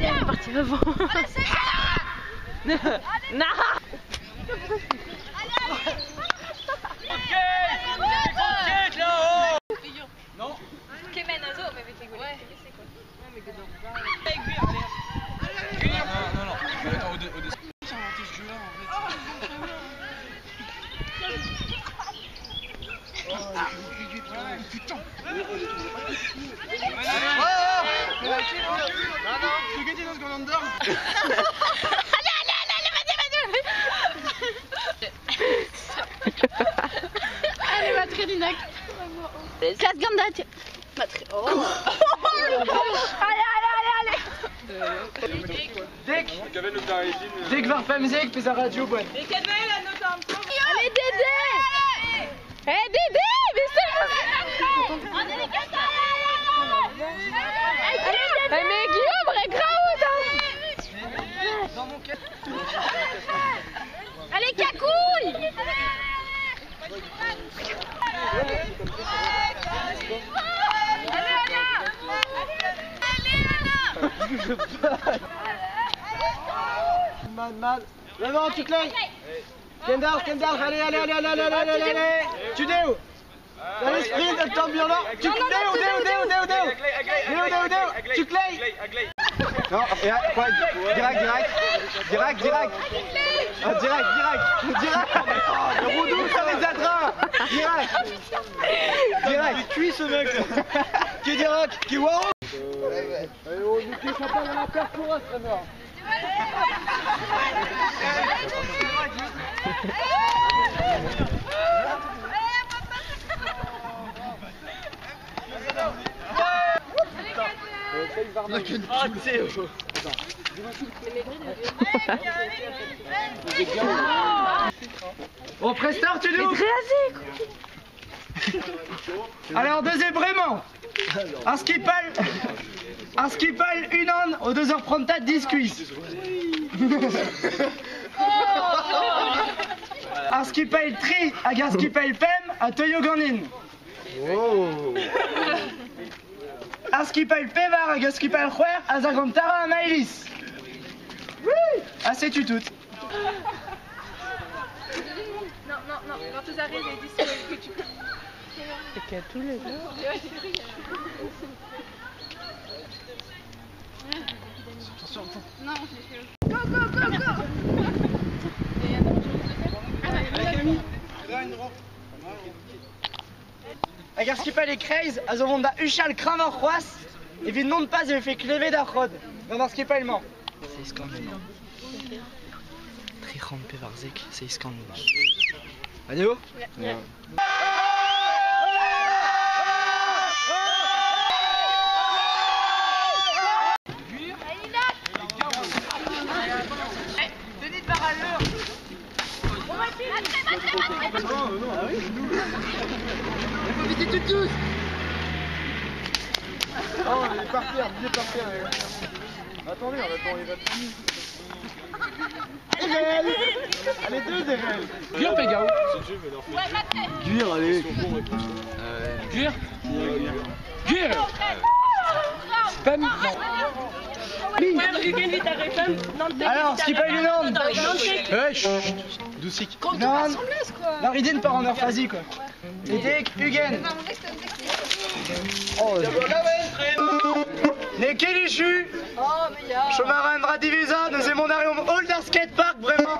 elle est partie avant. Non. Non. Kemen Azo, mais avec les golets. C'est quoi? Non, mais que dans. Non, non. Au-dessus. J'ai inventé ce jeu-là en fait. Putain. Non, je vais gagner dans ce grand under. Allez, va très dinac. Casse Gandate. Oh. Allez. Dès que Varfamzek fait sa radio, bonne. Allez, Dédé. Hé, Dédé, mais c'est mais Guillaume, Dans mon cas. allez, Cacoule. Mal. Devant, tu clés. Kendall, allez. Tu déo. Dans l'esprit de ton violon. Tu déo. Tu clés. Non, quoi, direct. Direct. Le roudou, ça les attrape. Direct. Cuit ce mec. Qui est direct, qui est waro. Allez, on nous fait champagne dans la terre pour us, Trevor. Bon, Prestor, tu nous. Alors, deuxième vraiment. Un skipal, une onde, aux 2h30, 10 cuisses. Un skipal tri, un skipal pem, à Toyo Ganin. Un skipal pevar, un skipal juer, à Zagantara, à Maëlys. Ah, c'est tu toutes. Non, quand tu arrives, ils disent que tu peux. C'est qu'à tous les jours. Attention. Non, j'ai fait. Go. Un skipal et craze, à Zovonda Uchal Kramer Roas, et vite non pas, j'ai fait cléver d'Arrod. Dans un skipal ment. C'est scandaleux. Trichand Pevarzek, c'est scandaleux. Allez-vous? Denis de Baralleur. Faut visiter tous. Oh, il est par terre. Attendez, il va finir. Allez, deux Erel. Guir, Pégao. Guir, allez. Guir. Spam. Alors, ce qui paye une onde. Doucic. Non, la ridine part en orphasie, quoi. Edek, Hugen. Oh, les Kélichu. Chomaran, Radivisa, nous aimons Darium, Holder Skatepark, vraiment.